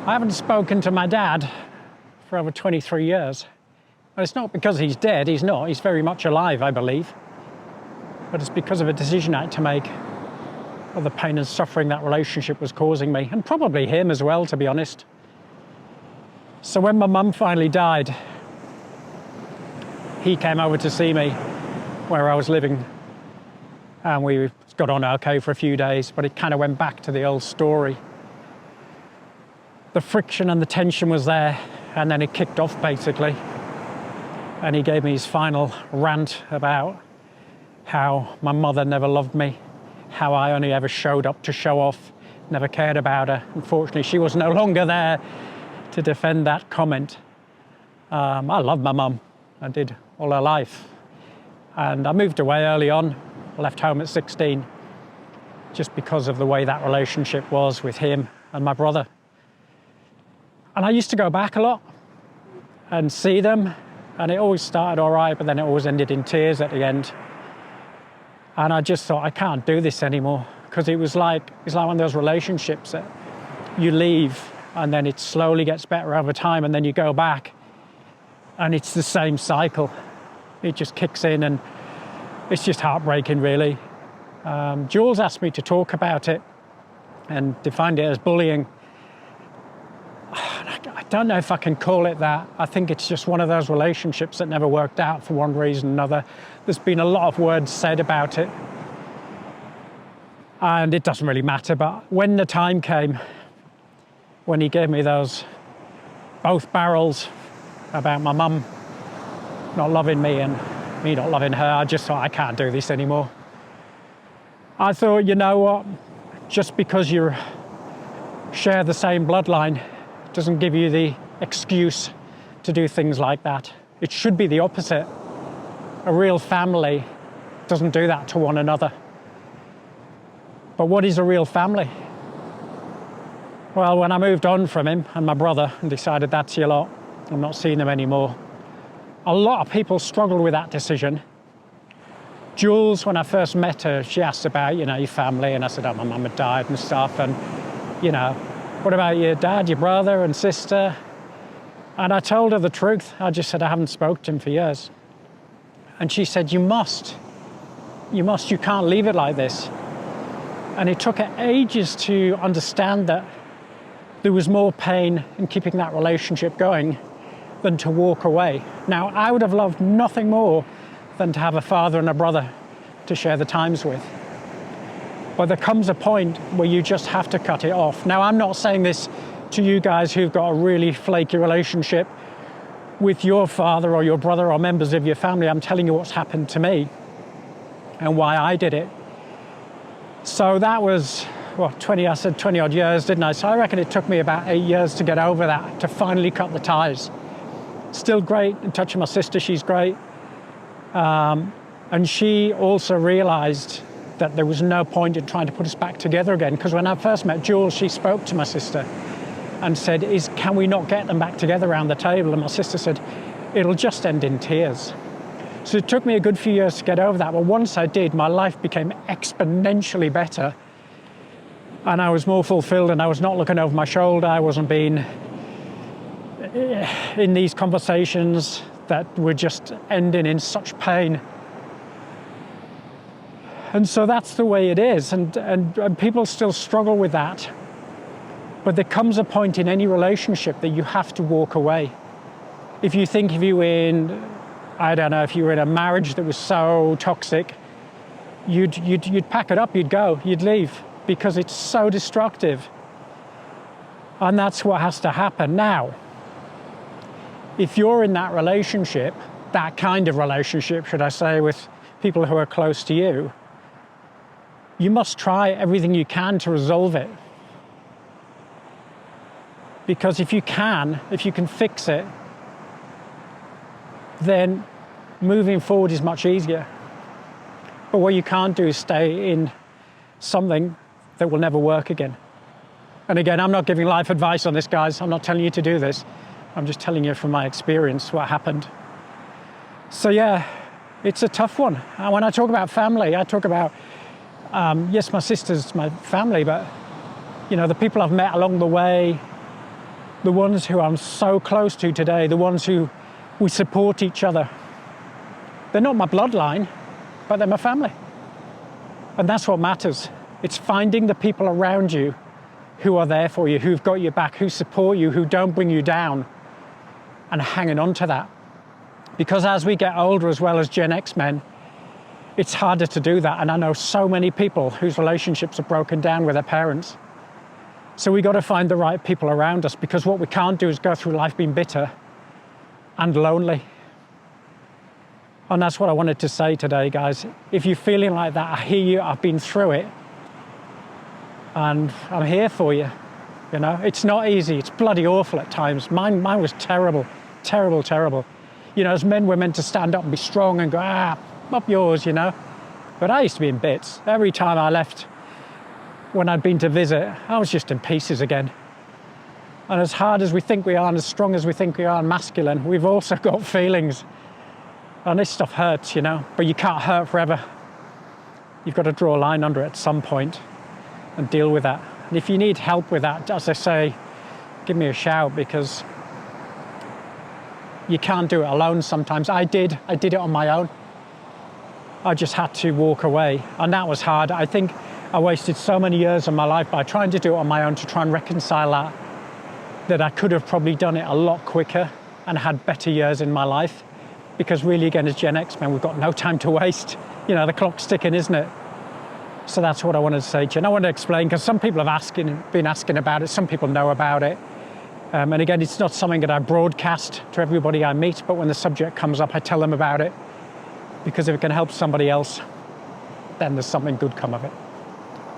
I haven't spoken to my dad for over 23 years. And it's not because he's dead, he's not. He's very much alive, I believe. But it's because of a decision I had to make, of the pain and suffering that relationship was causing me, and probably him as well, to be honest. So when my mum finally died, he came over to see me where I was living, and we got on okay for a few days, but it kind of went back to the old story. The friction and the tension was there, and then it kicked off basically. And he gave me his final rant about how my mother never loved me, how I only ever showed up to show off, never cared about her. Unfortunately, she was no longer there to defend that comment. I love my mum. I did all her life. And I moved away early on, left home at 16, just because of the way that relationship was with him and my brother. And I used to go back a lot and see them, and it always started all right, but then it always ended in tears at the end. And I just thought, I can't do this anymore, because it's like one of those relationships that you leave and then it slowly gets better over time, and then you go back and it's the same cycle. It just kicks in, and it's just heartbreaking, really. Jules asked me to talk about it and defined it as bullying. I don't know if I can call it that. I think it's just one of those relationships that never worked out for one reason or another. There's been a lot of words said about it, and it doesn't really matter. But when the time came, when he gave me those both barrels about my mum not loving me and me not loving her, I just thought, I can't do this anymore. I thought, you know what, just because you share the same bloodline doesn't give you the excuse to do things like that. It should be the opposite. A real family doesn't do that to one another. But what is a real family? Well, when I moved on from him and my brother and decided that's your lot, I'm not seeing them anymore, a lot of people struggled with that decision. Jules, when I first met her, she asked about, your family, and I said, oh, my mum had died and stuff, and, what about your dad, your brother and sister? And I told her the truth. I just said, I haven't spoken to him for years. And she said, you must, you can't leave it like this. And it took her ages to understand that there was more pain in keeping that relationship going than to walk away. Now, I would have loved nothing more than to have a father and a brother to share the times with. But there comes a point where you just have to cut it off. Now, I'm not saying this to you guys who've got a really flaky relationship with your father or your brother or members of your family. I'm telling you what's happened to me and why I did it. So that was, 20 odd years, didn't I? So I reckon it took me about 8 years to get over that, to finally cut the ties. Still great, in touch with my sister, she's great. And she also realized that there was no point in trying to put us back together again, because when I first met Jules, she spoke to my sister and said, can we not get them back together around the table? And my sister said, it'll just end in tears. So it took me a good few years to get over that, but once I did, my life became exponentially better, and I was more fulfilled, and I was not looking over my shoulder. I wasn't being in these conversations that were just ending in such pain. And so that's the way it is, and people still struggle with that. But there comes a point in any relationship that you have to walk away. If you were in a marriage that was so toxic, you'd pack it up, you'd go, you'd leave, because it's so destructive. And that's what has to happen. Now, if you're in that relationship, that kind of relationship, should I say, with people who are close to you, you must try everything you can to resolve it. Because if you can fix it, then moving forward is much easier. But what you can't do is stay in something that will never work again. And again, I'm not giving life advice on this, guys. I'm not telling you to do this. I'm just telling you from my experience what happened. So yeah, it's a tough one. And when I talk about family, I talk about, yes, my sister's my family, but the people I've met along the way, the ones who I'm so close to today, the ones who we support each other. They're not my bloodline, but they're my family. And that's what matters. It's finding the people around you who are there for you, who've got your back, who support you, who don't bring you down, and hanging on to that. Because as we get older, as well as Gen X men, it's harder to do that. And I know so many people whose relationships are broken down with their parents. So we got to find the right people around us, because what we can't do is go through life being bitter and lonely. And that's what I wanted to say today, guys. If you're feeling like that, I hear you, I've been through it. And I'm here for you. You know, it's not easy. It's bloody awful at times. Mine was terrible, terrible, terrible. You know, as men, we're meant to stand up and be strong and go, up yours, you know. But I used to be in bits. Every time I left, when I'd been to visit, I was just in pieces again. And as hard as we think we are, and as strong as we think we are and masculine, we've also got feelings. And this stuff hurts, you know, but you can't hurt forever. You've got to draw a line under it at some point and deal with that. And if you need help with that, as I say, give me a shout, because you can't do it alone sometimes. I did it on my own. I just had to walk away, and that was hard. I think I wasted so many years of my life by trying to do it on my own to try and reconcile that I could have probably done it a lot quicker and had better years in my life. Because really, again, as Gen X men, we've got no time to waste. You know, the clock's ticking, isn't it? So that's what I wanted to say to you. And I want to explain, because some people have been asking about it, some people know about it. And again, it's not something that I broadcast to everybody I meet, but when the subject comes up, I tell them about it. Because if it can help somebody else, then there's something good come of it.